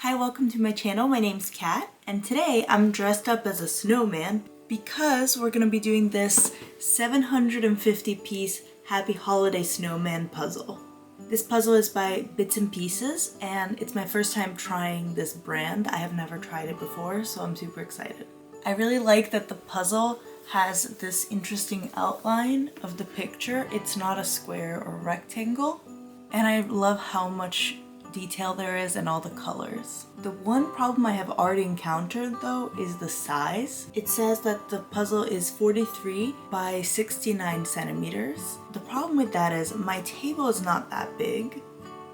Hi, welcome to my channel. My name's Kat, and today I'm dressed up as a snowman because we're going to be doing this 750 piece Happy Holiday Snowman puzzle. This puzzle is by Bits and Pieces, and it's my first time trying this brand. I have never tried it before, so I'm super excited. I really like that the puzzle has this interesting outline of the picture. It's not a square or rectangle, and I love how much detail there is and all the colors. The one problem I have already encountered though is the size. It says that the puzzle is 43 by 69 centimeters. The problem with that is my table is not that big.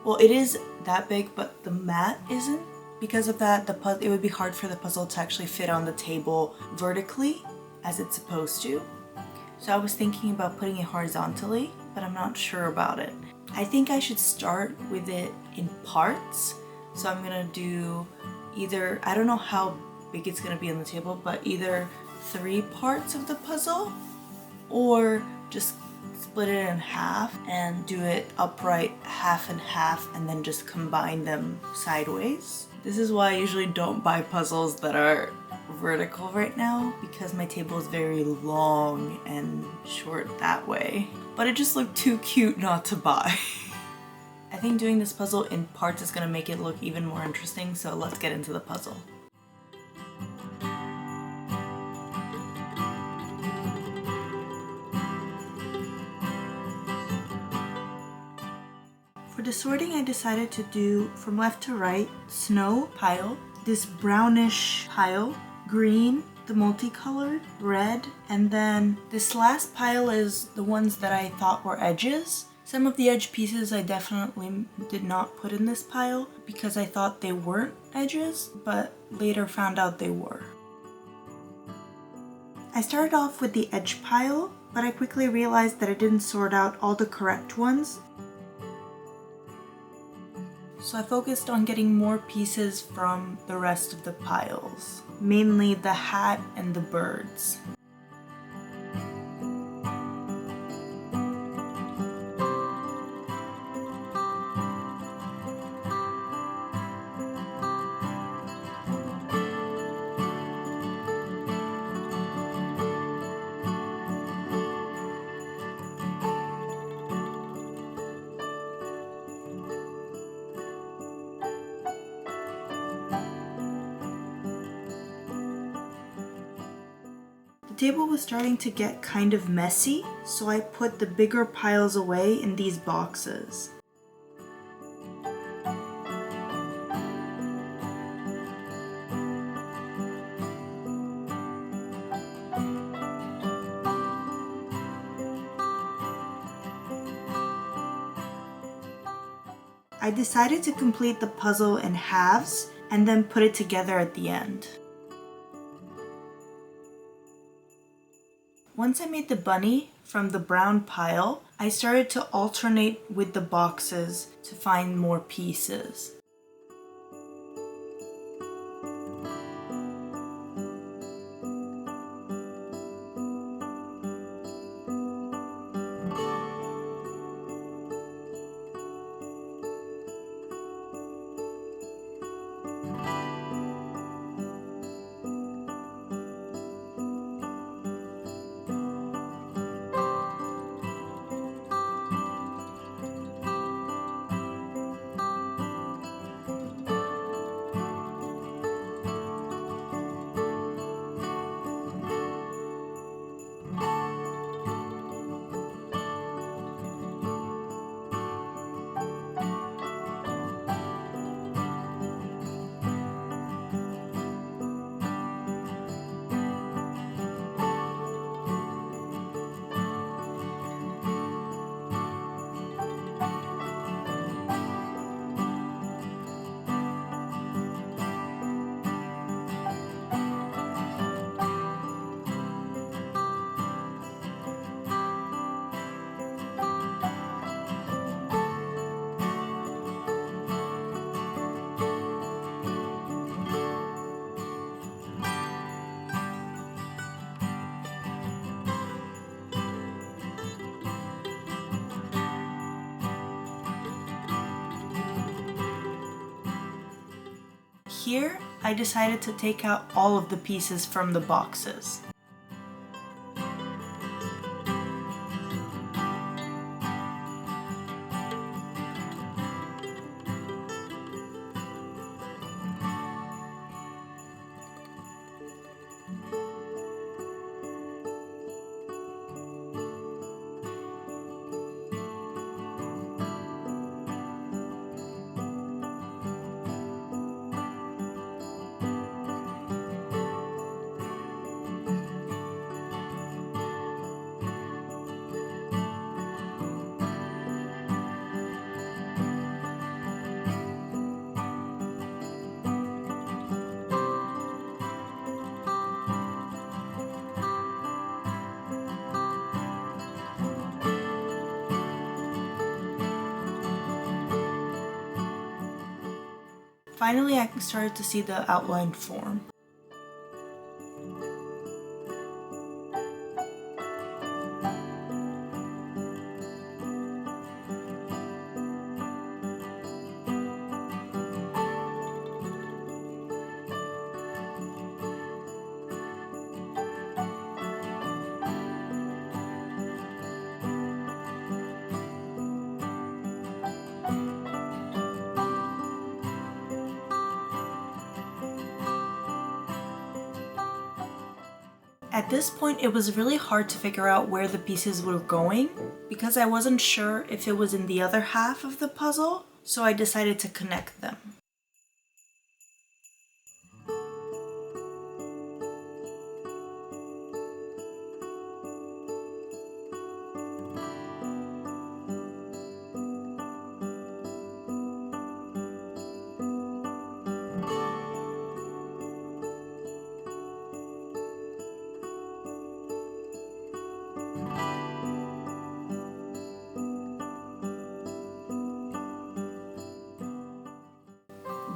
Well, it is that big, but the mat isn't. Because of that, it would be hard for the puzzle to actually fit on the table vertically as it's supposed to. So I was thinking about putting it horizontally, but I'm not sure about it. I think I should start with it in parts. So I'm gonna do either, I don't know how big it's gonna be on the table, but either 3 parts of the puzzle or just split it in half and do it upright half and half and then just combine them sideways. This is why I usually don't buy puzzles that are vertical right now, because my table is very long and short that way. But it just looked too cute not to buy. I think doing this puzzle in parts is gonna make it look even more interesting, so let's get into the puzzle. For the sorting, I decided to do from left to right, snow pile, this brownish pile, green, the multicolored, red, and then this last pile is the ones that I thought were edges. Some of the edge pieces I definitely did not put in this pile because I thought they weren't edges, but later found out they were. I started off with the edge pile, but I quickly realized that I didn't sort out all the correct ones. So I focused on getting more pieces from the rest of the piles, mainly the hat and the birds. The table was starting to get kind of messy, so I put the bigger piles away in these boxes. I decided to complete the puzzle in halves and then put it together at the end. Once I made the bunny from the brown pile, I started to alternate with the boxes to find more pieces. here, I decided to take out all of the pieces from the boxes. Finally, I started to see the outline form. At this point, it was really hard to figure out where the pieces were going because I wasn't sure if it was in the other half of the puzzle, so I decided to connect them.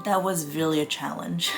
That was really a challenge.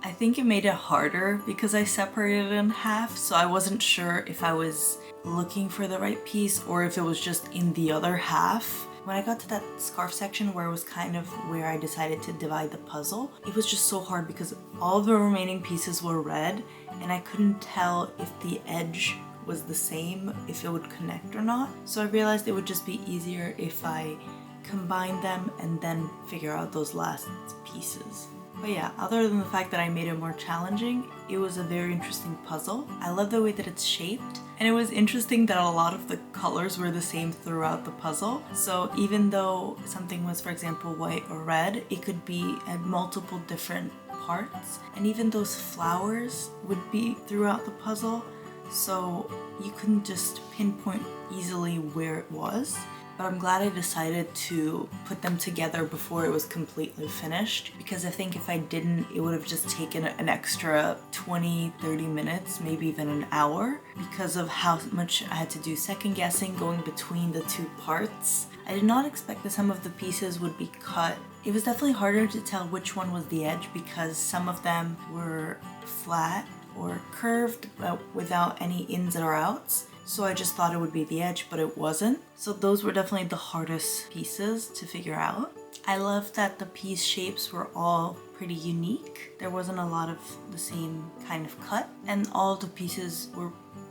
I think it made it harder because I separated it in half, so I wasn't sure if I was looking for the right piece or if it was just in the other half. When I got to that scarf section where it was kind of where I decided to divide the puzzle, it was just so hard because all the remaining pieces were red and I couldn't tell if the edge was the same, if it would connect or not. So I realized it would just be easier if I combine them and then figure out those last pieces. But yeah, other than the fact that I made it more challenging, it was a very interesting puzzle. I love the way that it's shaped, and it was interesting that a lot of the colors were the same throughout the puzzle. So even though something was, for example, white or red, it could be at multiple different parts, and even those flowers would be throughout the puzzle, so you couldn't just pinpoint easily where it was. But I'm glad I decided to put them together before it was completely finished, because I think if I didn't, it would have just taken an extra 20-30 minutes, maybe even an hour, because of how much I had to do second guessing going between the two parts. I did not expect that some of the pieces would be cut. It was definitely harder to tell which one was the edge because some of them were flat or curved without any ins or outs. So I just thought it would be the edge, but it wasn't. So those were definitely the hardest pieces to figure out. I love that the piece shapes were all pretty unique. There wasn't a lot of the same kind of cut, and all of the pieces were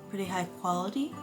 pretty high quality.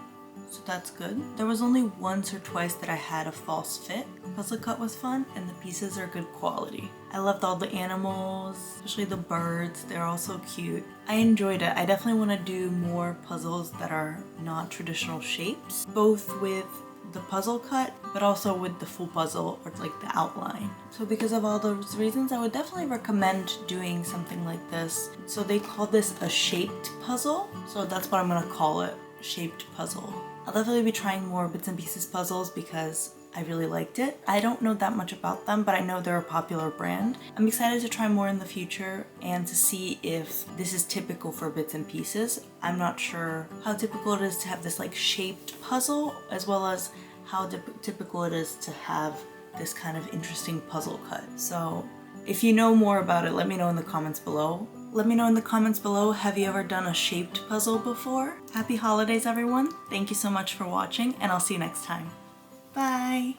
So that's good. There was only once or twice that I had a false fit. Puzzle cut was fun and the pieces are good quality. I loved all the animals, especially the birds. They're all so cute. I enjoyed it. I definitely want to do more puzzles that are not traditional shapes, both with the puzzle cut, but also with the full puzzle or like the outline. So because of all those reasons, I would definitely recommend doing something like this. So they call this a shaped puzzle. So that's what I'm gonna call it, shaped puzzle. I'll definitely be trying more bits and pieces puzzles because I really liked it. I don't know that much about them, but I know they're a popular brand. I'm excited to try more in the future and to see if this is typical for bits and pieces. I'm not sure how typical it is to have this like shaped puzzle, as well as how typical it is to have this kind of interesting puzzle cut. So if you know more about it, let me know in the comments below. Let me know in the comments below, have you ever done a shaped puzzle before? Happy holidays, everyone. Thank you so much for watching, and I'll see you next time. Bye!